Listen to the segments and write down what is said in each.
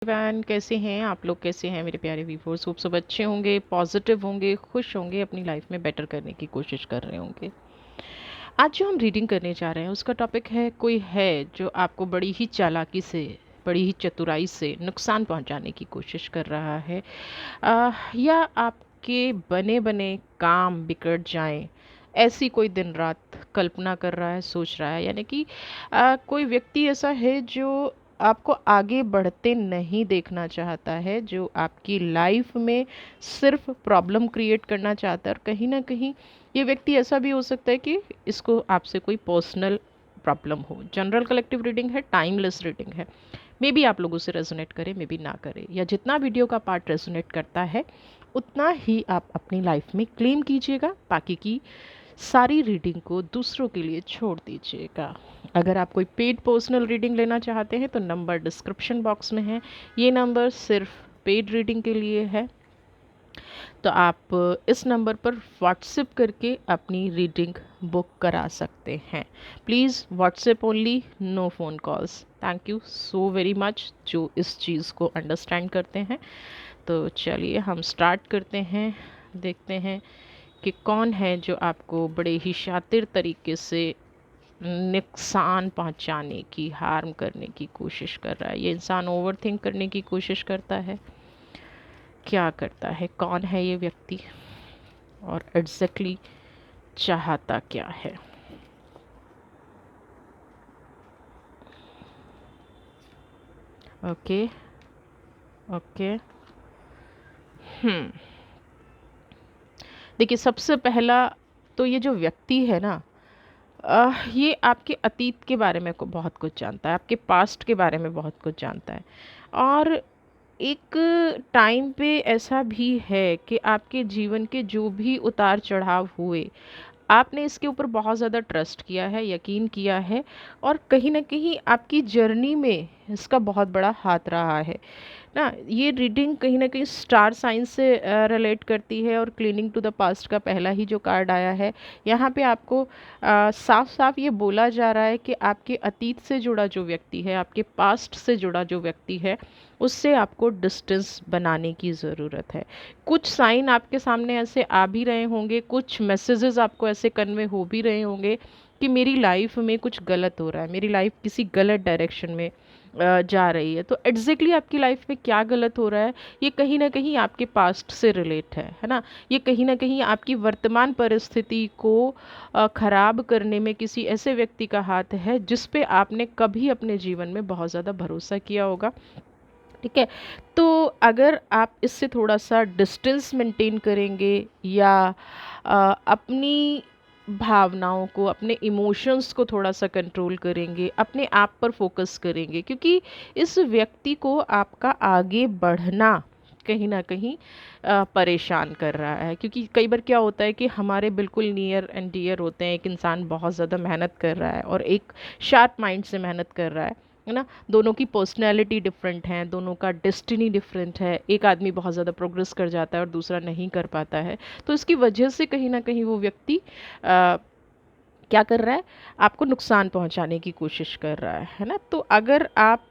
Van कैसे हैं आप लोग? कैसे हैं मेरे प्यारे व्यूअर्स? होप सब अच्छे होंगे, पॉजिटिव होंगे, खुश होंगे, अपनी लाइफ में बेटर करने की कोशिश कर रहे होंगे। आज जो हम रीडिंग करने जा रहे हैं उसका टॉपिक है, कोई है जो आपको बड़ी ही चालाकी से, बड़ी ही चतुराई से नुकसान पहुंचाने की कोशिश कर रहा है, या आपके बने बने काम बिगड़ जाएं, ऐसी कोई दिन रात कल्पना कर रहा है, सोच रहा है। यानी कि कोई व्यक्ति ऐसा है जो आपको आगे बढ़ते नहीं देखना चाहता है, जो आपकी लाइफ में सिर्फ प्रॉब्लम क्रिएट करना चाहता है। और कहीं ना कहीं ये व्यक्ति ऐसा भी हो सकता है कि इसको आपसे कोई पर्सनल प्रॉब्लम हो। जनरल कलेक्टिव रीडिंग है, टाइमलेस रीडिंग है। मे बी आप लोगों से रेजोनेट करे, मे बी ना करे, या जितना वीडियो का पार्ट रेजोनेट करता है उतना ही आप अपनी लाइफ में क्लेम कीजिएगा, बाकी की सारी रीडिंग को दूसरों के लिए छोड़ दीजिएगा। अगर आप कोई पेड पर्सनल रीडिंग लेना चाहते हैं तो नंबर डिस्क्रिप्शन बॉक्स में है। ये नंबर सिर्फ पेड रीडिंग के लिए है, तो आप इस नंबर पर व्हाट्सएप करके अपनी रीडिंग बुक करा सकते हैं। Please WhatsApp only, no phone calls. Thank you so very much जो इस चीज़ को अंडरस्टैंड करते हैं। तो चलिए हम स्टार्ट करते हैं, देखते हैं कि कौन है जो आपको बड़े ही शातिर तरीके से नुकसान पहुंचाने की, हार्म करने की कोशिश कर रहा है। ये इंसान ओवर थिंक करने की कोशिश करता है। क्या करता है, कौन है ये व्यक्ति और एग्जैक्टली चाहता क्या है? Okay okay. हम्म देखिए, सबसे पहला तो ये जो व्यक्ति है ना, ये आपके अतीत के बारे में को बहुत कुछ जानता है, आपके पास्ट के बारे में बहुत कुछ जानता है। और एक टाइम पे ऐसा भी है कि आपके जीवन के जो भी उतार चढ़ाव हुए, आपने इसके ऊपर बहुत ज़्यादा ट्रस्ट किया है, यकीन किया है, और कहीं ना कहीं आपकी जर्नी में इसका बहुत बड़ा हाथ रहा है ना। ये रीडिंग कहीं ना कहीं स्टार साइंस से रिलेट करती है, और क्लीनिंग टू द पास्ट का पहला ही जो कार्ड आया है, यहाँ पे आपको साफ साफ ये बोला जा रहा है कि आपके अतीत से जुड़ा जो व्यक्ति है, आपके पास्ट से जुड़ा जो व्यक्ति है, उससे आपको डिस्टेंस बनाने की ज़रूरत है। कुछ साइन आपके सामने ऐसे आ भी रहे होंगे, कुछ मैसेजेस आपको ऐसे कन्वे हो भी रहे होंगे कि मेरी लाइफ में कुछ गलत हो रहा है, मेरी लाइफ किसी गलत डायरेक्शन में जा रही है। तो एग्जैक्टली आपकी लाइफ में क्या गलत हो रहा है, ये कहीं ना कहीं आपके पास्ट से रिलेट है ना। ये कहीं ना कहीं आपकी वर्तमान परिस्थिति को खराब करने में किसी ऐसे व्यक्ति का हाथ है जिस पे आपने कभी अपने जीवन में बहुत ज़्यादा भरोसा किया होगा। ठीक है, तो अगर आप इससे थोड़ा सा डिस्टेंस मेंटेन करेंगे, या अपनी भावनाओं को, अपने इमोशंस को थोड़ा सा कंट्रोल करेंगे, अपने आप पर फोकस करेंगे, क्योंकि इस व्यक्ति को आपका आगे बढ़ना कहीं ना कहीं परेशान कर रहा है। क्योंकि कई बार क्या होता है कि हमारे बिल्कुल नियर एंड डियर होते हैं, एक इंसान बहुत ज़्यादा मेहनत कर रहा है और एक शार्प माइंड से मेहनत कर रहा है ना। दोनों की पर्सनैलिटी डिफरेंट है, दोनों का डेस्टिनी डिफरेंट है। एक आदमी बहुत ज़्यादा प्रोग्रेस कर जाता है और दूसरा नहीं कर पाता है, तो इसकी वजह से कहीं ना कहीं वो व्यक्ति क्या कर रहा है, आपको नुकसान पहुंचाने की कोशिश कर रहा है ना। तो अगर आप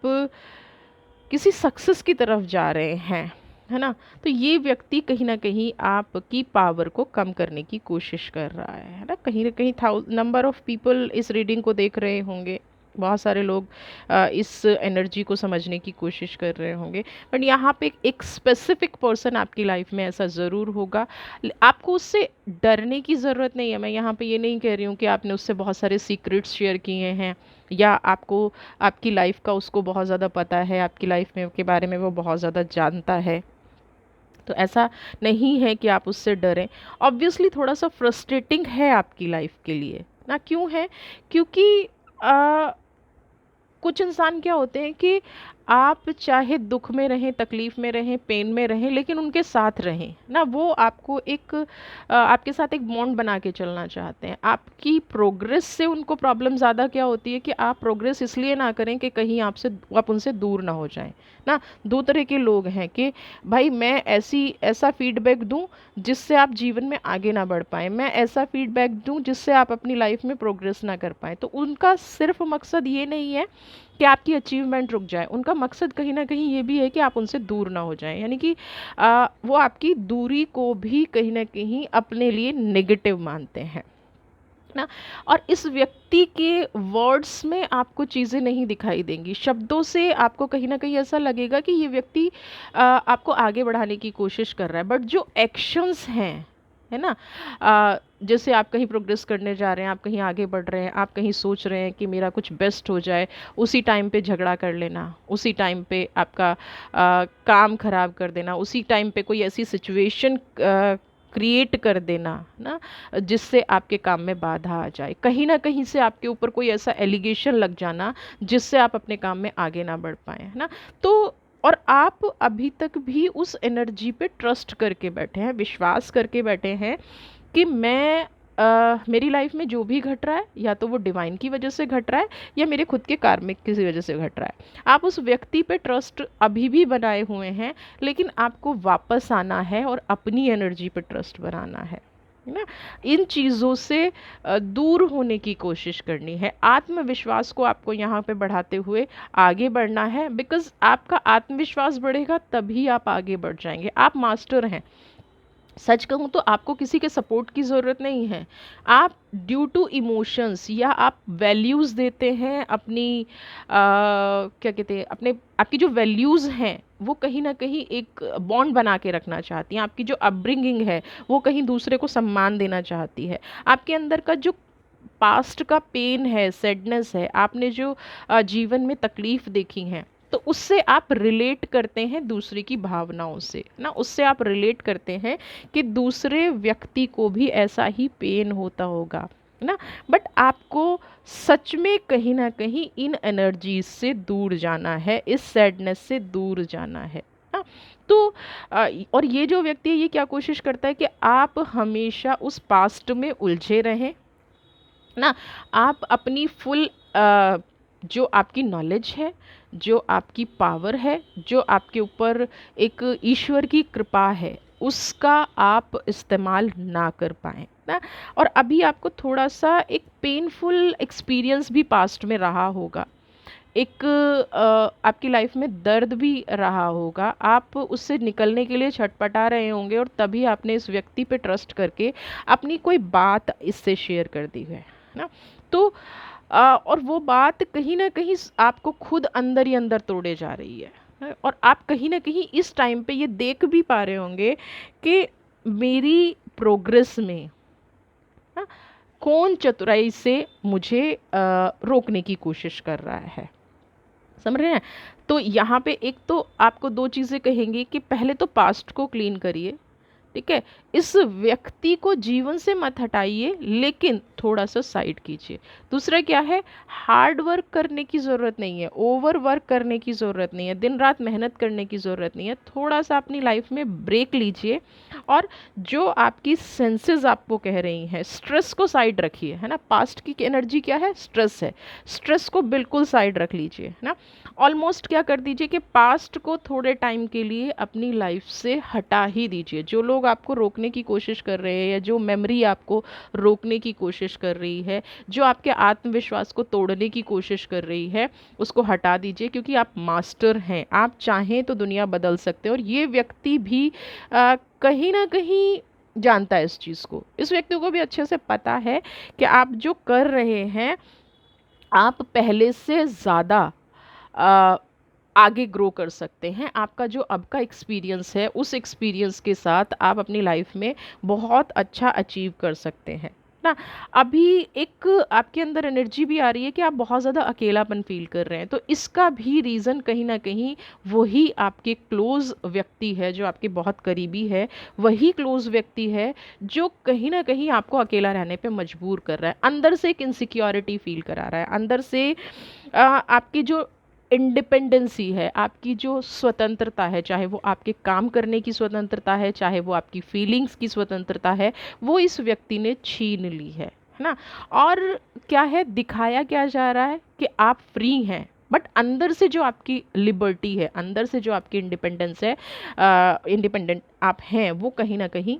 किसी सक्सेस की तरफ जा रहे हैं, है ना, तो ये व्यक्ति कहीं ना कहीं आपकी पावर को कम करने की कोशिश कर रहा है ना। कहीं ना कहीं नंबर ऑफ पीपल इस रीडिंग को देख रहे होंगे, बहुत सारे लोग इस एनर्जी को समझने की कोशिश कर रहे होंगे। बट यहाँ पे एक स्पेसिफिक पर्सन आपकी लाइफ में ऐसा ज़रूर होगा। आपको उससे डरने की ज़रूरत नहीं है। मैं यहाँ पे ये नहीं कह रही हूँ कि आपने उससे बहुत सारे सीक्रेट्स शेयर किए हैं, या आपको आपकी लाइफ का उसको बहुत ज़्यादा पता है, आपकी लाइफ में के बारे में वो बहुत ज़्यादा जानता है। तो ऐसा नहीं है कि आप उससे डरें। ऑब्वियसली थोड़ा सा फ्रस्ट्रेटिंग है आपकी लाइफ के लिए ना। क्यों है? क्योंकि आ, कुछ इंसान क्या होते हैं कि आप चाहे दुख में रहें, तकलीफ में रहें, पेन में रहें, लेकिन उनके साथ रहें ना। वो आपको एक आपके साथ एक बॉन्ड बना के चलना चाहते हैं। आपकी प्रोग्रेस से उनको प्रॉब्लम ज़्यादा क्या होती है कि आप प्रोग्रेस इसलिए ना करें कि कहीं आप उनसे दूर ना हो जाएं ना। दो तरह के लोग हैं कि भाई मैं ऐसा फीडबैक दूं जिससे आप जीवन में आगे ना बढ़ पाएं, मैं ऐसा फीडबैक दूं जिससे आप अपनी लाइफ में प्रोग्रेस ना कर पाएं। तो उनका सिर्फ मकसद ये नहीं है कि आपकी अचीवमेंट रुक जाए। उनका मकसद कहीं न कहीं ये भी है कि आप उनसे दूर ना हो जाएँ, यानी कि वो आपकी दूरी को भी कहीं न कहीं अपने लिए नेगेटिव मानते हैं। ना, और इस व्यक्ति के वर्ड्स में आपको चीज़ें नहीं दिखाई देंगी, शब्दों से आपको कहीं ना कहीं ऐसा लगेगा कि ये व्यक्ति आपको आगे बढ़ाने की कोशिश कर रहा है, बट जो एक्शंस हैं, है ना, जैसे आप कहीं प्रोग्रेस करने जा रहे हैं, आप कहीं आगे बढ़ रहे हैं, आप कहीं सोच रहे हैं कि मेरा कुछ बेस्ट हो जाए, उसी टाइम पे झगड़ा कर लेना, उसी टाइम पे आपका काम खराब कर देना, उसी टाइम पे कोई ऐसी सिचुएशन क्रिएट कर देना ना, जिससे आपके काम में बाधा आ जाए, कहीं ना कहीं से आपके ऊपर कोई ऐसा एलिगेशन लग जाना जिससे आप अपने काम में आगे ना बढ़ पाए, है ना। तो और आप अभी तक भी उस एनर्जी पे ट्रस्ट करके बैठे हैं, विश्वास करके बैठे हैं कि मैं मेरी लाइफ में जो भी घट रहा है या तो वो डिवाइन की वजह से घट रहा है या मेरे खुद के कार्मिक किसी वजह से घट रहा है। आप उस व्यक्ति पे ट्रस्ट अभी भी बनाए हुए हैं, लेकिन आपको वापस आना है और अपनी एनर्जी पे ट्रस्ट बनाना है ना। इन चीज़ों से दूर होने की कोशिश करनी है, आत्मविश्वास को आपको यहाँ पे बढ़ाते हुए आगे बढ़ना है, बिकॉज़ आपका आत्मविश्वास बढ़ेगा तभी आप आगे बढ़ जाएंगे। आप मास्टर हैं, सच कहूँ तो आपको किसी के सपोर्ट की ज़रूरत नहीं है। आप ड्यू टू इमोशंस या आप वैल्यूज़ देते हैं अपनी क्या कहते हैं, अपने आपकी जो वैल्यूज़ हैं वो कहीं ना कहीं एक बॉन्ड बना के रखना चाहती हैं, आपकी जो अपब्रिंगिंग है वो कहीं दूसरे को सम्मान देना चाहती है, आपके अंदर का जो पास्ट का पेन है, सैडनेस है, आपने जो जीवन में तकलीफ़ देखी हैं, तो उससे आप रिलेट करते हैं दूसरे की भावनाओं से ना, उससे आप रिलेट करते हैं कि दूसरे व्यक्ति को भी ऐसा ही पेन होता होगा ना। बट आपको सच में कहीं ना कहीं इन एनर्जीज से दूर जाना है, इस सैडनेस से दूर जाना है ना। तो और ये जो व्यक्ति है ये क्या कोशिश करता है कि आप हमेशा उस पास्ट में उलझे रहें ना। आप अपनी फुल जो आपकी नॉलेज है, जो आपकी पावर है, जो आपके ऊपर एक ईश्वर की कृपा है, उसका आप इस्तेमाल ना कर पाएँ ना। और अभी आपको थोड़ा सा एक पेनफुल एक्सपीरियंस भी पास्ट में रहा होगा, एक आपकी लाइफ में दर्द भी रहा होगा, आप उससे निकलने के लिए छटपटा रहे होंगे और तभी आपने इस व्यक्ति पे ट्रस्ट करके अपनी कोई बात इससे शेयर कर दी है ना। तो और वो बात कहीं ना कहीं आपको खुद अंदर ही अंदर तोड़े जा रही है, और आप कहीं ना कहीं इस टाइम पे ये देख भी पा रहे होंगे कि मेरी प्रोग्रेस में हाँ, कौन चतुराई से मुझे रोकने की कोशिश कर रहा है, समझ रहे हैं। तो यहाँ पे एक तो आपको दो चीज़ें कहेंगे कि पहले तो पास्ट को क्लीन करिए, ठीक है, इस व्यक्ति को जीवन से मत हटाइए, लेकिन थोड़ा सा साइड कीजिए। दूसरा क्या है, हार्ड वर्क करने की ज़रूरत नहीं है, ओवर वर्क करने की ज़रूरत नहीं है, दिन रात मेहनत करने की ज़रूरत नहीं है, थोड़ा सा अपनी लाइफ में ब्रेक लीजिए और जो आपकी सेंसेस आपको कह रही हैं, स्ट्रेस को साइड रखिए, है ना। पास्ट की एनर्जी क्या है, स्ट्रेस है, स्ट्रेस को बिल्कुल साइड रख लीजिए, है ना। ऑलमोस्ट क्या कर दीजिए कि पास्ट को थोड़े टाइम के लिए अपनी लाइफ से हटा ही दीजिए। जो लोग आपको रोकने की कोशिश कर रहे हैं या जो मेमोरी आपको रोकने की कोशिश कर रही है, जो आपके आत्मविश्वास को तोड़ने की कोशिश कर रही है, उसको हटा दीजिए, क्योंकि आप मास्टर हैं, आप चाहें तो दुनिया बदल सकते हैं। और ये व्यक्ति भी कहीं ना कहीं जानता है इस चीज़ को, इस व्यक्ति को भी अच्छे से पता है कि आप जो कर रहे हैं आप पहले से ज़्यादा अ, आगे ग्रो कर सकते हैं। आपका जो अब का एक्सपीरियंस है, उस एक्सपीरियंस के साथ आप अपनी लाइफ में बहुत अच्छा अचीव कर सकते हैं ना। अभी एक आपके अंदर एनर्जी भी आ रही है कि आप बहुत ज़्यादा अकेलापन फील कर रहे हैं, तो इसका भी रीज़न कहीं ना कहीं वही आपके क्लोज़ व्यक्ति है, जो आपके बहुत करीबी है, वही क्लोज़ व्यक्ति है जो कहीं ना कहीं आपको अकेला रहने पे मजबूर कर रहा है, अंदर से एक इनसिक्योरिटी फील करा रहा है, अंदर से आपकी जो इंडिपेंडेंसी है, आपकी जो स्वतंत्रता है, चाहे वो आपके काम करने की स्वतंत्रता है, चाहे वो आपकी फीलिंग्स की स्वतंत्रता है, वो इस व्यक्ति ने छीन ली है ना। और क्या है, दिखाया क्या जा रहा है कि आप फ्री हैं, बट अंदर से जो आपकी लिबर्टी है, अंदर से जो आपकी इंडिपेंडेंस है, इंडिपेंडेंट आप हैं, वो कहीं ना कहीं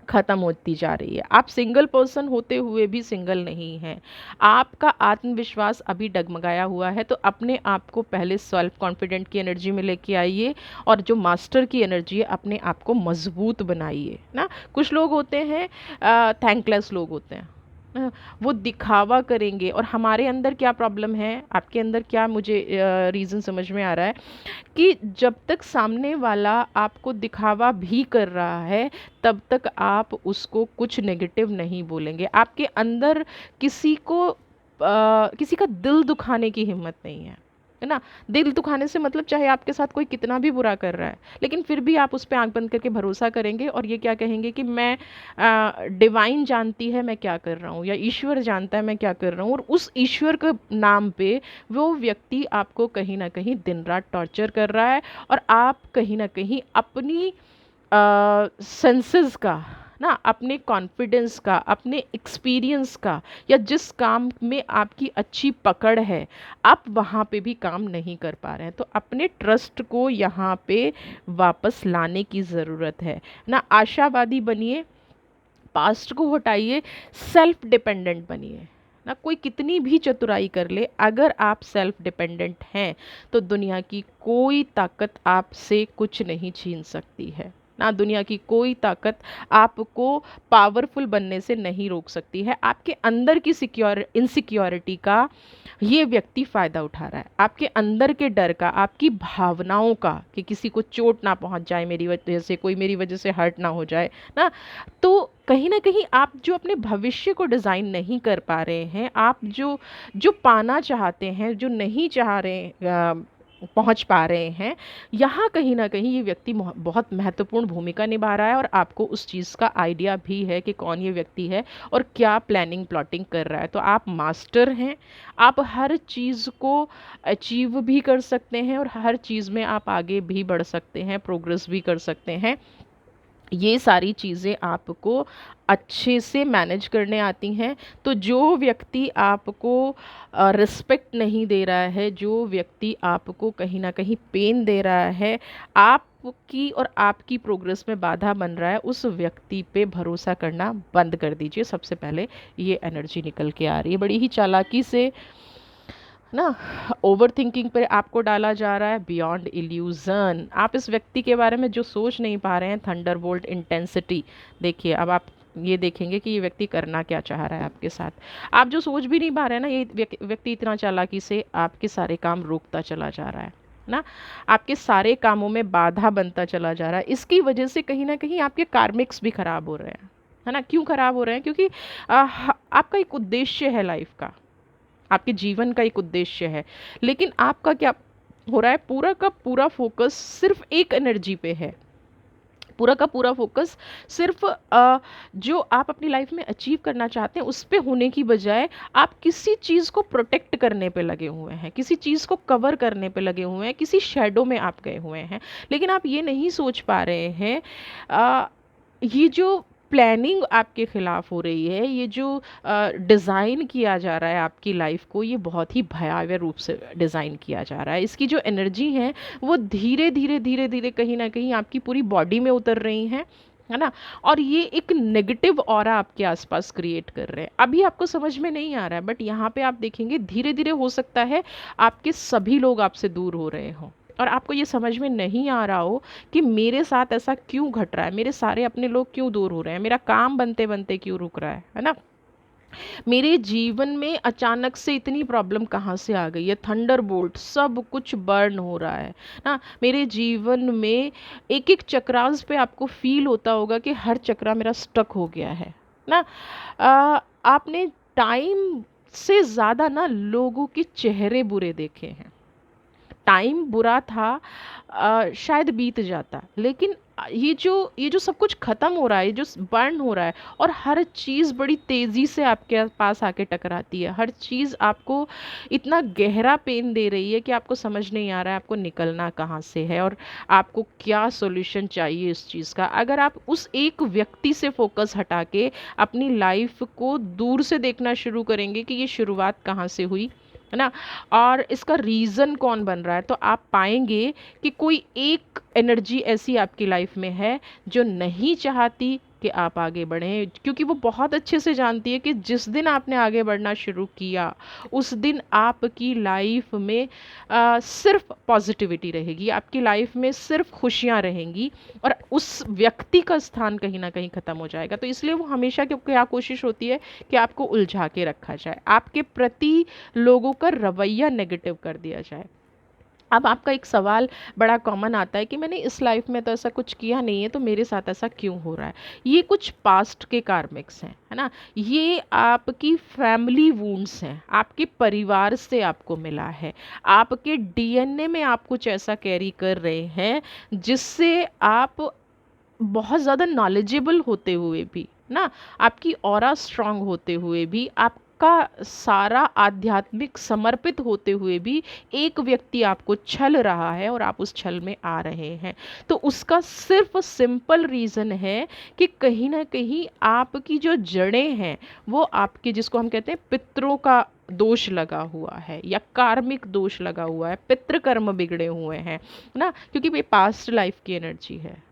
ख़त्म होती जा रही है। आप सिंगल पर्सन होते हुए भी सिंगल नहीं हैं। आपका आत्मविश्वास अभी डगमगाया हुआ है, तो अपने आप को पहले सेल्फ कॉन्फिडेंट की एनर्जी में लेके आइए और जो मास्टर की एनर्जी है अपने आप को मजबूत बनाइए ना। कुछ लोग होते हैं थैंकलेस लोग होते हैं, वो दिखावा करेंगे। और हमारे अंदर क्या प्रॉब्लम है, आपके अंदर क्या, मुझे रीज़न समझ में आ रहा है कि जब तक सामने वाला आपको दिखावा भी कर रहा है तब तक आप उसको कुछ नेगेटिव नहीं बोलेंगे। आपके अंदर किसी का दिल दुखाने की हिम्मत नहीं है ना। दिल दुखाने से मतलब चाहे आपके साथ कोई कितना भी बुरा कर रहा है, लेकिन फिर भी आप उस पे आंख बंद करके भरोसा करेंगे और ये क्या कहेंगे कि मैं डिवाइन जानती है मैं क्या कर रहा हूँ, या ईश्वर जानता है मैं क्या कर रहा हूँ। और उस ईश्वर के नाम पे वो व्यक्ति आपको कहीं ना कहीं दिन रात टॉर्चर कर रहा है, और आप कहीं ना कहीं अपनी सेंसेस का ना, अपने कॉन्फिडेंस का, अपने एक्सपीरियंस का, या जिस काम में आपकी अच्छी पकड़ है आप वहाँ पे भी काम नहीं कर पा रहे हैं। तो अपने ट्रस्ट को यहाँ पे वापस लाने की ज़रूरत है ना। आशावादी बनिए, पास्ट को हटाइए, सेल्फ डिपेंडेंट बनिए ना। कोई कितनी भी चतुराई कर ले, अगर आप सेल्फ डिपेंडेंट हैं तो दुनिया की कोई ताकत आपसे कुछ नहीं छीन सकती है ना। दुनिया की कोई ताकत आपको पावरफुल बनने से नहीं रोक सकती है। आपके अंदर की इनसिक्योरिटी का ये व्यक्ति फ़ायदा उठा रहा है, आपके अंदर के डर का, आपकी भावनाओं का, कि किसी को चोट ना पहुंच जाए मेरी वजह से, कोई मेरी वजह से हर्ट ना हो जाए ना। तो कहीं ना कहीं आप जो अपने भविष्य को डिज़ाइन नहीं कर पा रहे हैं, आप जो जो पाना चाहते हैं, जो नहीं चाह रहे पहुंच पा रहे हैं, यहाँ कहीं ना कहीं ये व्यक्ति बहुत महत्वपूर्ण भूमिका निभा रहा है। और आपको उस चीज़ का आइडिया भी है कि कौन ये व्यक्ति है और क्या प्लानिंग प्लॉटिंग कर रहा है। तो आप मास्टर हैं, आप हर चीज़ को अचीव भी कर सकते हैं और हर चीज़ में आप आगे भी बढ़ सकते हैं, प्रोग्रेस भी कर सकते हैं। ये सारी चीज़ें आपको अच्छे से मैनेज करने आती हैं। तो जो व्यक्ति आपको रिस्पेक्ट नहीं दे रहा है, जो व्यक्ति आपको कहीं ना कहीं पेन दे रहा है, आपकी और आपकी प्रोग्रेस में बाधा बन रहा है, उस व्यक्ति पे भरोसा करना बंद कर दीजिए। सबसे पहले ये एनर्जी निकल के आ रही है बड़ी ही चालाकी से ना। ओवर थिंकिंग पर आपको डाला जा रहा है, बियॉन्ड इल्यूज़न। आप इस व्यक्ति के बारे में जो सोच नहीं पा रहे हैं, थंडरबोल्ट इंटेंसिटी। देखिए, अब आप ये देखेंगे कि ये व्यक्ति करना क्या चाह रहा है आपके साथ। आप जो सोच भी नहीं पा रहे हैं ना, ये व्यक्ति इतना चालाकी से आपके सारे काम रोकता चला जा रहा है ना। आपके सारे कामों में बाधा बनता चला जा रहा है। इसकी वजह से कहीं ना कहीं आपके कार्मिक्स भी खराब हो रहे हैं, है ना। क्यों खराब हो रहे हैं? क्योंकि आपका एक उद्देश्य है लाइफ का, आपके जीवन का एक उद्देश्य है, लेकिन आपका क्या हो रहा है, पूरा का पूरा फोकस सिर्फ एक एनर्जी पे है। पूरा का पूरा फोकस सिर्फ जो आप अपनी लाइफ में अचीव करना चाहते हैं उस पे होने की बजाय आप किसी चीज़ को प्रोटेक्ट करने पे लगे हुए हैं, किसी चीज़ को कवर करने पे लगे हुए हैं, किसी शेडो में आप गए हुए हैं। लेकिन आप ये नहीं सोच पा रहे हैं, ये जो प्लानिंग आपके ख़िलाफ़ हो रही है, ये जो डिज़ाइन किया जा रहा है आपकी लाइफ को, ये बहुत ही भयावह रूप से डिज़ाइन किया जा रहा है। इसकी जो एनर्जी है वो धीरे धीरे धीरे धीरे कहीं ना कहीं आपकी पूरी बॉडी में उतर रही हैं, है ना। और ये एक नेगेटिव ऑरा आपके आसपास क्रिएट कर रहे हैं। अभी आपको समझ में नहीं आ रहा है, बट यहाँ पे आप देखेंगे धीरे धीरे हो सकता है आपके सभी लोग आपसे दूर हो रहे हों, और आपको ये समझ में नहीं आ रहा हो कि मेरे साथ ऐसा क्यों घट रहा है, मेरे सारे अपने लोग क्यों दूर हो रहे हैं, मेरा काम बनते बनते क्यों रुक रहा है ना। मेरे जीवन में अचानक से इतनी प्रॉब्लम कहाँ से आ गई है, थंडरबोल्ट सब कुछ बर्न हो रहा है ना। मेरे जीवन में एक एक चक्रास पे आपको फील होता होगा कि हर चक्रा मेरा स्टक हो गया है ना। आपने टाइम से ज़्यादा ना लोगों के चेहरे बुरे देखे हैं। टाइम बुरा था, शायद बीत जाता, लेकिन ये जो सब कुछ ख़त्म हो रहा है, ये जो बर्न हो रहा है, और हर चीज़ बड़ी तेज़ी से आपके पास आके टकराती है। हर चीज़ आपको इतना गहरा पेन दे रही है कि आपको समझ नहीं आ रहा है आपको निकलना कहाँ से है और आपको क्या सॉल्यूशन चाहिए इस चीज़ का। अगर आप उस एक व्यक्ति से फोकस हटा के अपनी लाइफ को दूर से देखना शुरू करेंगे कि ये शुरुआत कहाँ से हुई, है ना, और इसका रीज़न कौन बन रहा है, तो आप पाएंगे कि कोई एक एनर्जी ऐसी आपकी लाइफ में है जो नहीं चाहती कि आप आगे बढ़ें, क्योंकि वो बहुत अच्छे से जानती है कि जिस दिन आपने आगे बढ़ना शुरू किया उस दिन आपकी लाइफ में सिर्फ पॉजिटिविटी रहेगी, आपकी लाइफ में सिर्फ खुशियाँ रहेंगी और उस व्यक्ति का स्थान कहीं ना कहीं ख़त्म हो जाएगा। तो इसलिए वो हमेशा क्या कोशिश होती है कि आपको उलझा के रखा जाए, आपके प्रति लोगों का रवैया नेगेटिव कर दिया जाए। अब आपका एक सवाल बड़ा कॉमन आता है कि मैंने इस लाइफ में तो ऐसा कुछ किया नहीं है, तो मेरे साथ ऐसा क्यों हो रहा है? ये कुछ पास्ट के कार्मिक्स हैं, है ना? ये आपकी फैमिली वूंड्स हैं, आपके परिवार से आपको मिला है, आपके डीएनए में आप कुछ ऐसा कैरी कर रहे हैं जिससे आप बहुत ज़्यादा नॉलेजेबल होते हुए भी ना, आपकी ऑरा स्ट्रांग होते हुए भी, आपका सारा आध्यात्मिक समर्पित होते हुए भी एक व्यक्ति आपको छल रहा है और आप उस छल में आ रहे हैं। तो उसका सिर्फ सिंपल रीज़न है कि कहीं ना कहीं आपकी जो जड़ें हैं वो आपके, जिसको हम कहते हैं पितरों का दोष लगा हुआ है या कार्मिक दोष लगा हुआ है, पितृ कर्म बिगड़े हुए हैं ना, क्योंकि ये पास्ट लाइफ की एनर्जी है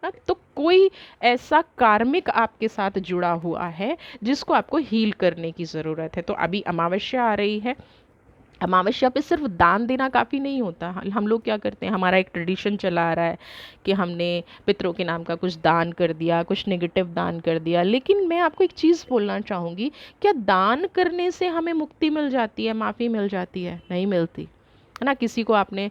ना। तो कोई ऐसा कार्मिक आपके साथ जुड़ा हुआ है जिसको आपको हील करने की ज़रूरत है। तो अभी अमावस्या आ रही है, अमावस्या पे सिर्फ दान देना काफ़ी नहीं होता। हम लोग क्या करते हैं, हमारा एक ट्रेडिशन चला आ रहा है कि हमने पितरों के नाम का कुछ दान कर दिया, कुछ नेगेटिव दान कर दिया। लेकिन मैं आपको एक चीज़ बोलना चाहूँगी, क्या दान करने से हमें मुक्ति मिल जाती है, माफ़ी मिल जाती है? नहीं मिलती, है ना। किसी को आपने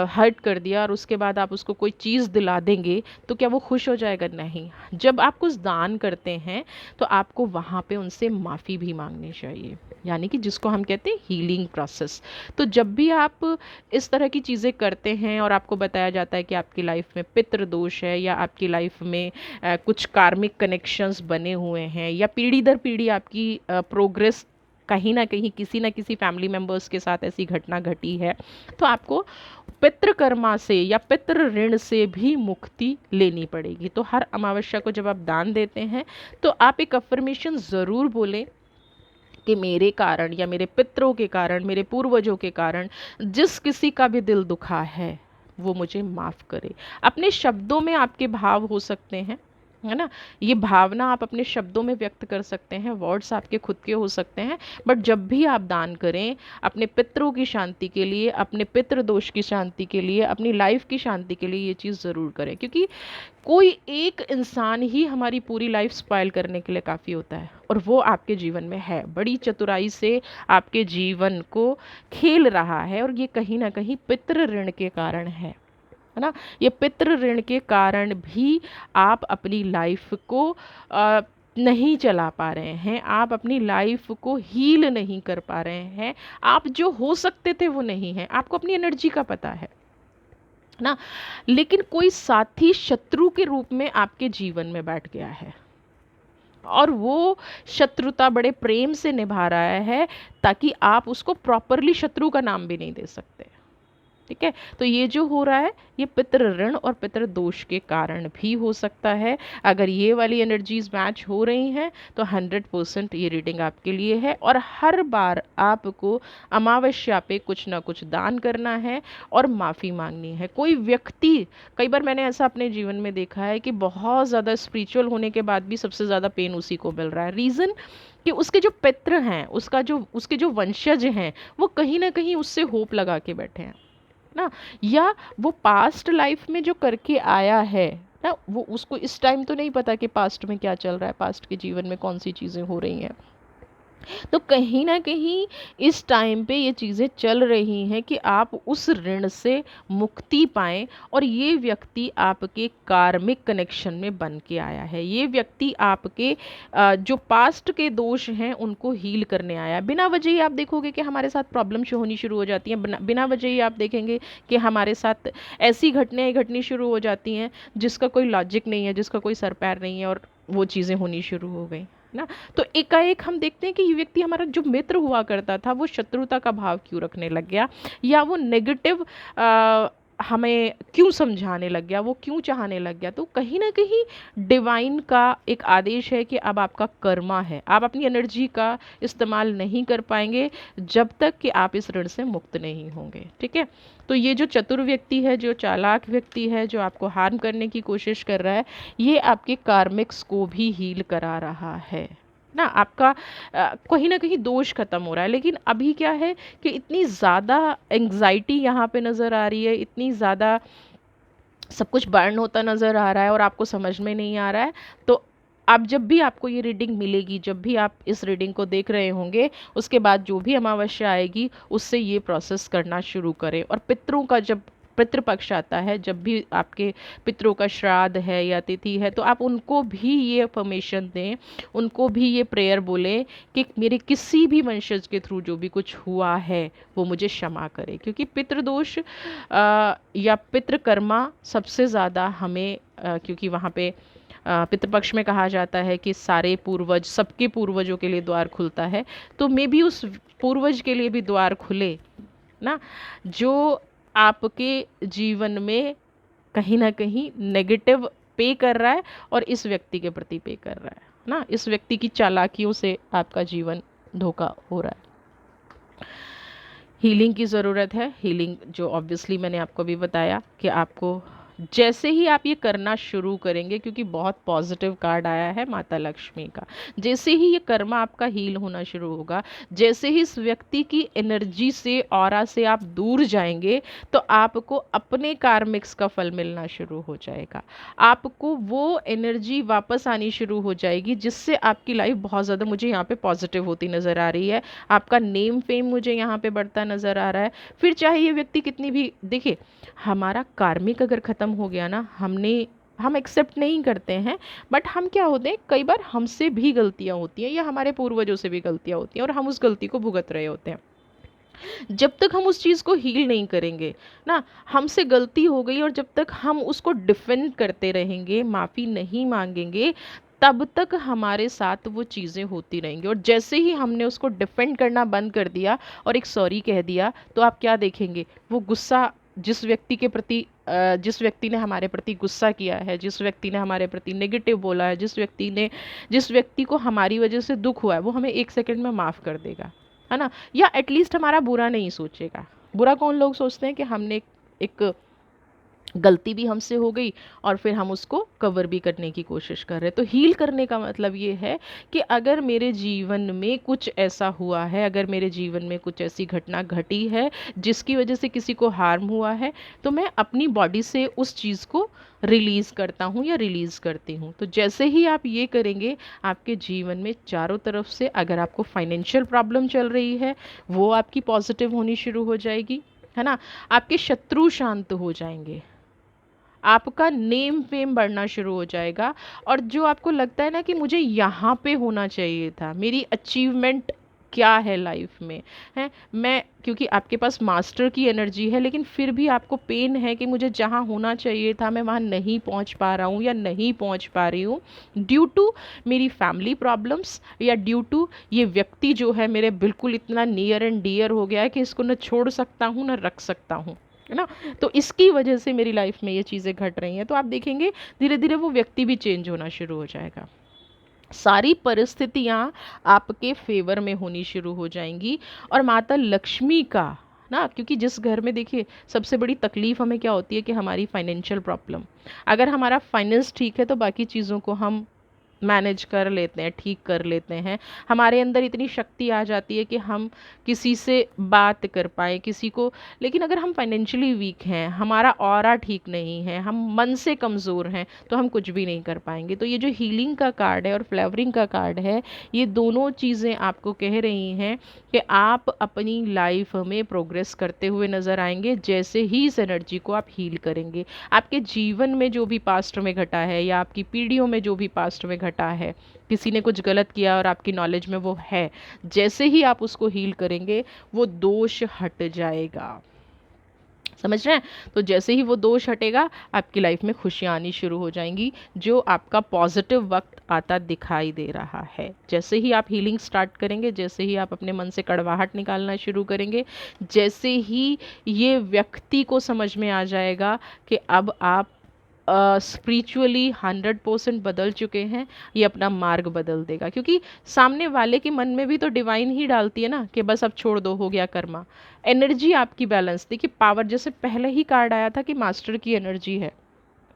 हर्ट कर दिया और उसके बाद आप उसको कोई चीज़ दिला देंगे तो क्या वो खुश हो जाएगा? नहीं। जब आप कुछ दान करते हैं तो आपको वहाँ पे उनसे माफ़ी भी मांगनी चाहिए, यानी कि जिसको हम कहते हैं हीलिंग प्रोसेस। तो जब भी आप इस तरह की चीज़ें करते हैं और आपको बताया जाता है कि आपकी लाइफ में पितृ दोष है या आपकी लाइफ में कुछ कार्मिक कनेक्शंस बने हुए हैं या पीढ़ी दर पीढ़ी आपकी प्रोग्रेस कहीं ना कहीं किसी ना किसी फैमिली मेम्बर्स के साथ ऐसी घटना घटी है, तो आपको पितृ कर्मा से या पितृ ऋण से भी मुक्ति लेनी पड़ेगी। तो हर अमावस्या को जब आप दान देते हैं तो आप एक अफर्मेशन ज़रूर बोलें कि मेरे कारण या मेरे पितरों के कारण, मेरे पूर्वजों के कारण जिस किसी का भी दिल दुखा है वो मुझे माफ़ करे। अपने शब्दों में आपके भाव हो सकते हैं, है ना। ये भावना आप अपने शब्दों में व्यक्त कर सकते हैं, वर्ड्स आपके खुद के हो सकते हैं, बट जब भी आप दान करें अपने पितरों की शांति के लिए, अपने पितृ दोष की शांति के लिए, अपनी लाइफ की शांति के लिए ये चीज़ ज़रूर करें, क्योंकि कोई एक इंसान ही हमारी पूरी लाइफ स्पॉइल करने के लिए काफ़ी होता है और वो आपके जीवन में है, बड़ी चतुराई से आपके जीवन को खेल रहा है और ये कहीं ना कहीं पितृ ऋण के कारण है ना। ये पितृ ऋण के कारण भी आप अपनी लाइफ को नहीं चला पा रहे हैं, आप अपनी लाइफ को हील नहीं कर पा रहे हैं, आप जो हो सकते थे वो नहीं है, आपको अपनी एनर्जी का पता है ना। लेकिन कोई साथी शत्रु के रूप में आपके जीवन में बैठ गया है और वो शत्रुता बड़े प्रेम से निभा रहा है ताकि आप उसको प्रॉपरली शत्रु का नाम भी नहीं दे सकते। ठीक है, तो ये जो हो रहा है ये पितृ ऋण और पितृ दोष के कारण भी हो सकता है। अगर ये वाली एनर्जीज मैच हो रही हैं तो 100% ये रीडिंग आपके लिए है। और हर बार आपको अमावस्या पे कुछ ना कुछ दान करना है और माफ़ी मांगनी है। कोई व्यक्ति, कई बार मैंने ऐसा अपने जीवन में देखा है कि बहुत ज़्यादा स्पिरिचुअल होने के बाद भी सबसे ज़्यादा पेन उसी को मिल रहा है। रीज़न कि उसके जो पितृ हैं, उसके जो वंशज हैं, वो कहीं ना कहीं उससे होप लगा के बैठे हैं ना, या वो पास्ट लाइफ में जो करके आया है ना, वो उसको इस टाइम तो नहीं पता कि पास्ट में क्या चल रहा है, पास्ट के जीवन में कौन सी चीज़ें हो रही हैं। तो कहीं ना कहीं इस टाइम पे ये चीज़ें चल रही हैं कि आप उस ऋण से मुक्ति पाएं और ये व्यक्ति आपके कार्मिक कनेक्शन में बन के आया है। ये व्यक्ति आपके जो पास्ट के दोष हैं उनको हील करने आया। बिना वजह ही आप देखोगे कि हमारे साथ प्रॉब्लम होनी शुरू हो जाती हैं, बिना वजह ही आप देखेंगे कि हमारे साथ ऐसी घटनाएं घटनी शुरू हो जाती हैं जिसका कोई लॉजिक नहीं है, जिसका कोई सर पैर नहीं है, और वो चीज़ें होनी शुरू हो गई ना। तो एकाएक हम देखते हैं कि ये व्यक्ति हमारा जो मित्र हुआ करता था वो शत्रुता का भाव क्यों रखने लग गया, या वो नेगेटिव हमें क्यों समझाने लग गया, वो क्यों चाहने लग गया। तो कहीं ना कहीं डिवाइन का एक आदेश है कि अब आपका कर्मा है, आप अपनी एनर्जी का इस्तेमाल नहीं कर पाएंगे जब तक कि आप इस ऋण से मुक्त नहीं होंगे। ठीक है। तो ये जो चतुर व्यक्ति है, जो चालाक व्यक्ति है, जो आपको हार्म करने की कोशिश कर रहा है, ये आपके कार्मिक्स को भी हील करा रहा है ना। आपका कहीं ना कहीं दोष खत्म हो रहा है। लेकिन अभी क्या है कि इतनी ज़्यादा एंग्जाइटी यहाँ पे नज़र आ रही है, इतनी ज़्यादा सब कुछ बर्न होता नज़र आ रहा है और आपको समझ में नहीं आ रहा है। तो आप जब भी आपको ये रीडिंग मिलेगी, जब भी आप इस रीडिंग को देख रहे होंगे, उसके बाद जो भी अमावस्या आएगी उससे ये प्रोसेस करना शुरू करें। और पितरों का जब पितृपक्ष आता है, जब भी आपके पितरों का श्राद्ध है या तिथि है, तो आप उनको भी ये परमिशन दें, उनको भी ये प्रेयर बोलें कि मेरे किसी भी वंशज के थ्रू जो भी कुछ हुआ है वो मुझे क्षमा करे। क्योंकि पितृदोष या पितृकर्मा सबसे ज़्यादा हमें क्योंकि वहाँ पे पितृपक्ष में कहा जाता है कि सारे पूर्वज, सबके पूर्वजों के लिए द्वार खुलता है। तो मे भी उस पूर्वज के लिए भी द्वार खुले ना, जो आपके जीवन में कहीं ना कहीं नेगेटिव पे कर रहा है और इस व्यक्ति के प्रति पे कर रहा है ना। इस व्यक्ति की चालाकियों से आपका जीवन धोखा हो रहा है। हीलिंग की ज़रूरत है। हीलिंग जो ऑब्वियसली मैंने आपको भी बताया कि आपको जैसे ही आप ये करना शुरू करेंगे, क्योंकि बहुत पॉजिटिव कार्ड आया है माता लक्ष्मी का, जैसे ही ये कर्मा आपका हील होना शुरू होगा, जैसे ही इस व्यक्ति की एनर्जी से, ऑरा से आप दूर जाएंगे, तो आपको अपने कार्मिक्स का फल मिलना शुरू हो जाएगा। आपको वो एनर्जी वापस आनी शुरू हो जाएगी जिससे आपकी लाइफ बहुत ज़्यादा मुझे यहाँ पे पॉजिटिव होती नज़र आ रही है। आपका नेम फेम मुझे यहाँ पे बढ़ता नज़र आ रहा है। फिर चाहे ये व्यक्ति कितनी भी, देखिए हमारा कार्मिक अगर ख़त्म हो गया ना, हम एक्सेप्ट नहीं करते हैं, बट हम क्या होते हैं, कई बार हमसे भी गलतियाँ होती हैं या हमारे पूर्वजों से भी गलतियाँ होती हैं और हम उस गलती को भुगत रहे होते हैं। जब तक हम उस चीज़ को हील नहीं करेंगे ना, हमसे गलती हो गई और जब तक हम उसको डिफेंड करते रहेंगे, माफ़ी नहीं मांगेंगे, तब तक हमारे साथ वो चीज़ें होती रहेंगी। और जैसे ही हमने उसको डिफेंड करना बंद कर दिया और एक सॉरी कह दिया, तो आप क्या देखेंगे, वो गुस्सा जिस व्यक्ति के प्रति जिस व्यक्ति ने हमारे प्रति गुस्सा किया है, जिस व्यक्ति ने हमारे प्रति नेगेटिव बोला है, जिस व्यक्ति को हमारी वजह से दुख हुआ है, वो हमें 1 सेकंड में माफ़ कर देगा, है ना। या एटलीस्ट हमारा बुरा नहीं सोचेगा। बुरा कौन लोग सोचते हैं कि हमने एक गलती भी हमसे हो गई और फिर हम उसको कवर भी करने की कोशिश कर रहे हैं। तो हील करने का मतलब ये है कि अगर मेरे जीवन में कुछ ऐसा हुआ है, अगर मेरे जीवन में कुछ ऐसी घटना घटी है जिसकी वजह से किसी को हार्म हुआ है, तो मैं अपनी बॉडी से उस चीज़ को रिलीज़ करता हूँ या रिलीज़ करती हूँ। तो जैसे ही आप ये करेंगे, आपके जीवन में चारों तरफ से, अगर आपको फाइनेंशियल प्रॉब्लम चल रही है वो आपकी पॉजिटिव होनी शुरू हो जाएगी, है ना। आपके शत्रु शांत हो जाएंगे, आपका नेम फेम बढ़ना शुरू हो जाएगा। और जो आपको लगता है ना कि मुझे यहाँ पे होना चाहिए था, मेरी अचीवमेंट क्या है लाइफ में, है मैं, क्योंकि आपके पास मास्टर की एनर्जी है, लेकिन फिर भी आपको पेन है कि मुझे जहाँ होना चाहिए था मैं वहाँ नहीं पहुँच पा रहा हूँ या नहीं पहुँच पा रही हूँ, ड्यू टू मेरी फैमिली प्रॉब्लम्स या ड्यू टू ये व्यक्ति जो है मेरे बिल्कुल इतना नियर एंड डियर हो गया है कि इसको न छोड़ सकता हूँ न रख सकता हूँ, है ना। तो इसकी वजह से मेरी लाइफ में ये चीज़ें घट रही हैं। तो आप देखेंगे धीरे धीरे वो व्यक्ति भी चेंज होना शुरू हो जाएगा, सारी परिस्थितियाँ आपके फेवर में होनी शुरू हो जाएंगी। और माता लक्ष्मी का ना, क्योंकि जिस घर में, देखिए सबसे बड़ी तकलीफ़ हमें क्या होती है कि हमारी फाइनेंशियल प्रॉब्लम, अगर हमारा फाइनेंस ठीक है तो बाकी चीज़ों को हम मैनेज कर लेते हैं, ठीक कर लेते हैं। हमारे अंदर इतनी शक्ति आ जाती है कि हम किसी से बात कर पाएँ, किसी को। लेकिन अगर हम फाइनेंशियली वीक हैं, हमारा ऑरा ठीक नहीं है, हम मन से कमज़ोर हैं, तो हम कुछ भी नहीं कर पाएंगे। तो ये जो हीलिंग का कार्ड है और फ्लेवरिंग का कार्ड है, ये दोनों चीज़ें आपको कह रही हैं कि आप अपनी लाइफ में प्रोग्रेस करते हुए नज़र आएंगे जैसे ही इस एनर्जी को आप हील करेंगे। आपके जीवन में जो भी पास्ट में घटा है या आपकी पीढ़ियों में जो भी पास्ट में घटा है, किसी ने कुछ गलत किया और आपकी नॉलेज में वो है, जैसे ही आप उसको हील करेंगे वो दोष हट जाएगा। समझ रहे हैं? तो जैसे ही वो दोष हटेगा, आपकी लाइफ में खुशियाँ आनी शुरू हो जाएंगी, जो आपका पॉजिटिव वक्त आता दिखाई दे रहा है। जैसे ही आप हीलिंग स्टार्ट करेंगे, जैसे ही आप अपने मन से कड़वाहट निकालना शुरू करेंगे, जैसे ही ये व्यक्ति को समझ में आ जाएगा कि अब आप स्पिरिचुअली 100% बदल चुके हैं, ये अपना मार्ग बदल देगा। क्योंकि सामने वाले के मन में भी तो डिवाइन ही डालती है ना कि बस अब छोड़ दो, हो गया कर्मा। एनर्जी आपकी बैलेंस, देखिए पावर, जैसे पहले ही कार्ड आया था कि मास्टर की एनर्जी है।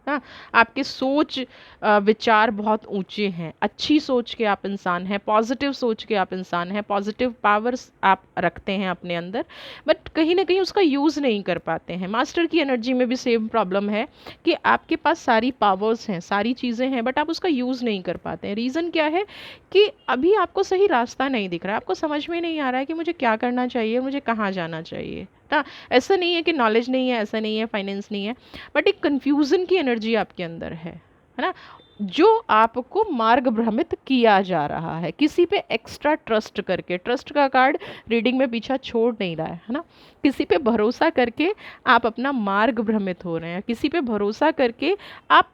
हाँ, आपके सोच विचार बहुत ऊंचे हैं, अच्छी सोच के आप इंसान हैं, पॉजिटिव सोच के आप इंसान हैं, पॉजिटिव पावर्स आप रखते हैं अपने अंदर, बट कहीं ना कहीं उसका यूज़ नहीं कर पाते हैं। मास्टर की एनर्जी में भी सेम प्रॉब्लम है कि आपके पास सारी पावर्स हैं, सारी चीज़ें हैं, बट आप उसका यूज़ नहीं कर पाते हैं। रीज़न क्या है कि अभी आपको सही रास्ता नहीं दिख रहा है, आपको समझ में नहीं आ रहा है कि मुझे क्या करना चाहिए, मुझे कहाँ जाना चाहिए ना। ऐसा नहीं है कि नॉलेज नहीं है, ऐसा नहीं है फाइनेंस नहीं है, बट एक कंफ्यूजन की एनर्जी आपके अंदर है ना, जो आपको मार्ग भ्रमित किया जा रहा है किसी पे एक्स्ट्रा ट्रस्ट करके। ट्रस्ट का कार्ड रीडिंग में पीछा छोड़ नहीं रहा है ना। किसी पे भरोसा करके आप अपना मार्ग भ्रमित हो रहे हैं, किसी पे भरोसा करके आप,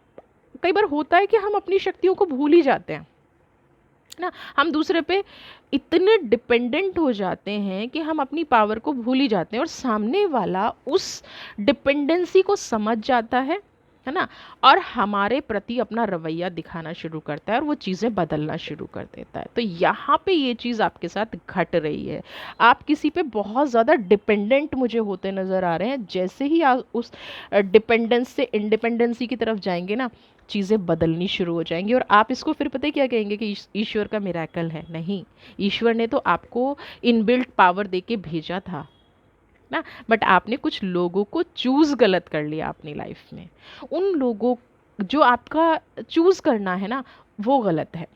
कई बार होता है कि हम अपनी शक्तियों को भूल ही जाते हैं ना, हम दूसरे पे इतने डिपेंडेंट हो जाते हैं कि हम अपनी पावर को भूल ही जाते हैं, और सामने वाला उस डिपेंडेंसी को समझ जाता है ना, और हमारे प्रति अपना रवैया दिखाना शुरू करता है और वो चीज़ें बदलना शुरू कर देता है। तो यहाँ पे ये चीज़ आपके साथ घट रही है, आप किसी पे बहुत ज़्यादा डिपेंडेंट मुझे होते नज़र आ रहे हैं। जैसे ही आप उस डिपेंडेंस से इंडिपेंडेंसी की तरफ जाएंगे ना, चीज़ें बदलनी शुरू हो जाएंगी, और आप इसको फिर पता है क्या कहेंगे कि ईश्वर का मिरेकल है। नहीं, ईश्वर ने तो आपको इनबिल्ट पावर दे के भेजा था ना, बट आपने कुछ लोगों को चूज़ गलत कर लिया अपनी लाइफ में। उन लोगों, जो आपका चूज़ करना है ना, वो गलत है।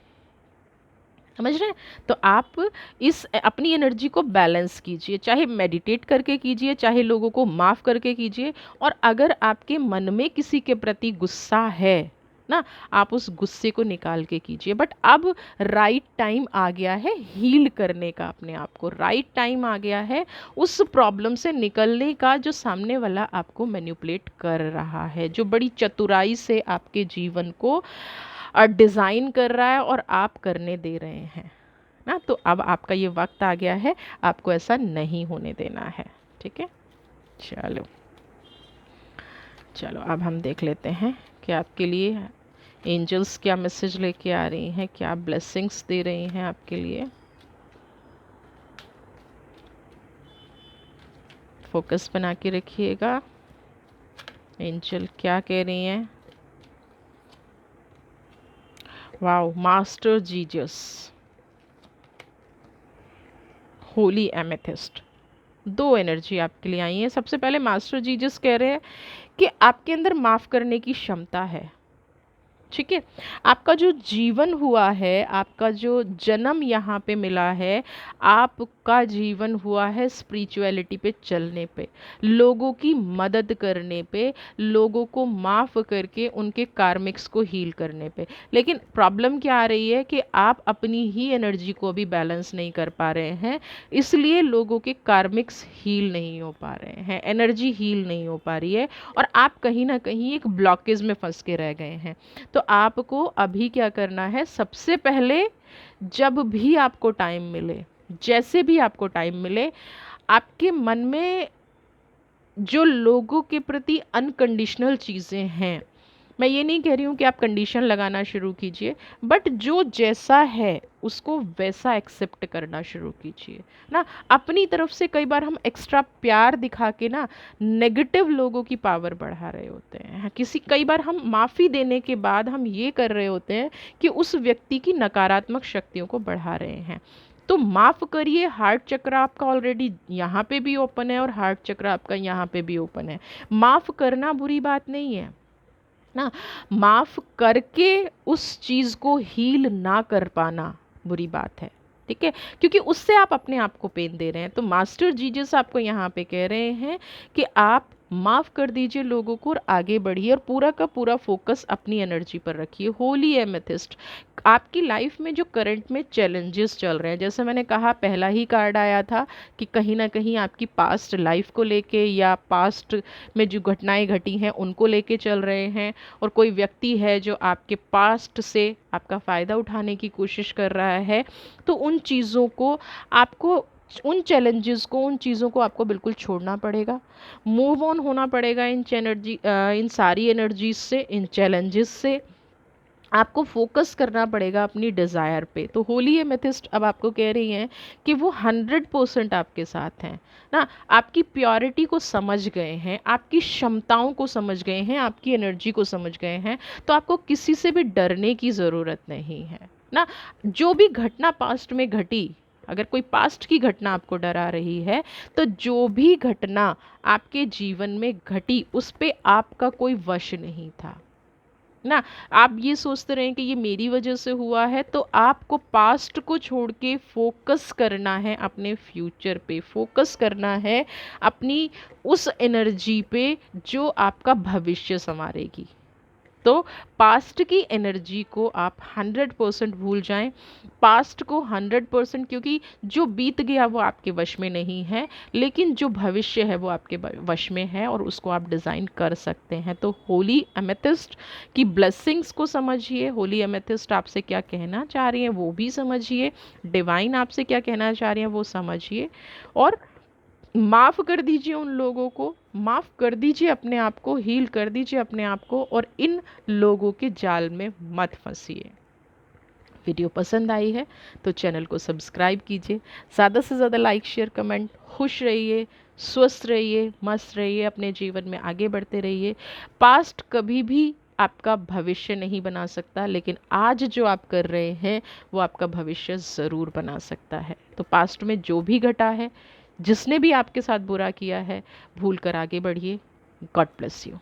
समझ रहे हैं? तो आप इस अपनी एनर्जी को बैलेंस कीजिए, चाहे मेडिटेट करके कीजिए, चाहे लोगों को माफ़ करके कीजिए। और अगर आपके मन में किसी के प्रति गुस्सा है ना, आप उस गुस्से को निकाल के कीजिए। बट अब राइट टाइम आ गया है हील करने का अपने आप को, राइट टाइम आ गया है उस प्रॉब्लम से निकलने का जो सामने वाला आपको मैनिपुलेट कर रहा है, जो बड़ी चतुराई से आपके जीवन को डिज़ाइन कर रहा है और आप करने दे रहे हैं ना। तो अब आपका ये वक्त आ गया है, आपको ऐसा नहीं होने देना है। ठीक है, चलो चलो अब हम देख लेते हैं कि आपके लिए एंजल्स क्या मैसेज लेके आ रही हैं, क्या ब्लेसिंग्स दे रही हैं आपके लिए। फोकस बना के रखिएगा, एंजल क्या कह रही हैं। Wow, master Jesus, Holi amethyst, दो एनर्जी आपके लिए आई है। सबसे पहले मास्टर जीजस कह रहे हैं कि आपके अंदर माफ़ करने की क्षमता है। ठीक है, आपका जो जीवन हुआ है, आपका जो जन्म यहाँ पे मिला है, आपका जीवन हुआ है स्पिरिचुअलिटी पे चलने पे, लोगों की मदद करने पे, लोगों को माफ़ करके उनके कार्मिक्स को हील करने पे। लेकिन प्रॉब्लम क्या आ रही है कि आप अपनी ही एनर्जी को अभी बैलेंस नहीं कर पा रहे हैं, इसलिए लोगों के कार्मिक्स हील नहीं हो पा रहे हैं, एनर्जी हील नहीं हो पा रही है, और आप कहीं ना कहीं एक ब्लॉकेज में फंस के रह गए हैं। तो आपको अभी क्या करना है, सबसे पहले जब भी आपको टाइम मिले, जैसे भी आपको टाइम मिले, आपके मन में जो लोगों के प्रति अनकंडीशनल चीज़ें हैं, मैं ये नहीं कह रही हूँ कि आप कंडीशन लगाना शुरू कीजिए, बट जो जैसा है उसको वैसा एक्सेप्ट करना शुरू कीजिए ना। अपनी तरफ से कई बार हम एक्स्ट्रा प्यार दिखा के ना नेगेटिव लोगों की पावर बढ़ा रहे होते हैं। कई बार हम माफ़ी देने के बाद हम ये कर रहे होते हैं कि उस व्यक्ति की नकारात्मक शक्तियों को बढ़ा रहे हैं। तो माफ़ करिए, हार्ट चक्र आपका ऑलरेडी यहाँ पे भी ओपन है और हार्ट चक्र आपका यहाँ पे भी ओपन है। माफ़ करना बुरी बात नहीं है ना, माफ़ करके उस चीज़ को हील ना कर पाना बुरी बात है। ठीक है, क्योंकि उससे आप अपने आप को पेन दे रहे हैं। तो मास्टर जीजस आपको यहाँ पे कह रहे हैं कि आप माफ़ कर दीजिए लोगों को और आगे बढ़िए, और पूरा का पूरा फोकस अपनी एनर्जी पर रखिए। होली एमेथिस्ट, आपकी लाइफ में जो करंट में चैलेंजेस चल रहे हैं, जैसे मैंने कहा पहला ही कार्ड आया था कि कहीं ना कहीं आपकी पास्ट लाइफ को लेके या पास्ट में जो घटनाएं घटी हैं उनको लेके चल रहे हैं, और कोई व्यक्ति है जो आपके पास्ट से आपका फ़ायदा उठाने की कोशिश कर रहा है, तो उन चीज़ों को आपको, उन चैलेंजेस को, उन चीज़ों को आपको बिल्कुल छोड़ना पड़ेगा, मूव ऑन होना पड़ेगा इन सारी एनर्जीज से, इन चैलेंजेस से। आपको फोकस करना पड़ेगा अपनी डिज़ायर पे। तो होली एमेथिस्ट अब आपको कह रही हैं कि वो 100% आपके साथ हैं ना, आपकी प्योरिटी को समझ गए हैं, आपकी क्षमताओं को समझ गए हैं, आपकी एनर्जी को समझ गए हैं, तो आपको किसी से भी डरने की ज़रूरत नहीं है ना। जो भी घटना पास्ट में घटी, अगर कोई पास्ट की घटना आपको डरा रही है, तो जो भी घटना आपके जीवन में घटी उस पे आपका कोई वश नहीं था ना। आप ये सोचते रहें कि ये मेरी वजह से हुआ है, तो आपको पास्ट को छोड़ के फोकस करना है अपने फ्यूचर पे, फोकस करना है अपनी उस एनर्जी पे जो आपका भविष्य संवारेगी। तो पास्ट की एनर्जी को आप 100% भूल जाएं, पास्ट को 100%, क्योंकि जो बीत गया वो आपके वश में नहीं है, लेकिन जो भविष्य है वो आपके वश में है और उसको आप डिज़ाइन कर सकते हैं। तो होली एमेथिस्ट की ब्लेसिंग्स को समझिए, होली एमेथिस्ट आपसे क्या कहना चाह रही हैं वो भी समझिए, डिवाइन आपसे क्या कहना चाह रही हैं वो समझिए, और माफ़ कर दीजिए उन लोगों को, माफ़ कर दीजिए अपने आप को, हील कर दीजिए अपने आप को, और इन लोगों के जाल में मत फंसिए। वीडियो पसंद आई है तो चैनल को सब्सक्राइब कीजिए, ज़्यादा से ज़्यादा लाइक शेयर कमेंट। खुश रहिए, स्वस्थ रहिए, मस्त रहिए, अपने जीवन में आगे बढ़ते रहिए। पास्ट कभी भी आपका भविष्य नहीं बना सकता, लेकिन आज जो आप कर रहे हैं वो आपका भविष्य ज़रूर बना सकता है। तो पास्ट में जो भी घटा है, जिसने भी आपके साथ बुरा किया है, भूल कर आगे बढ़िए। God bless you.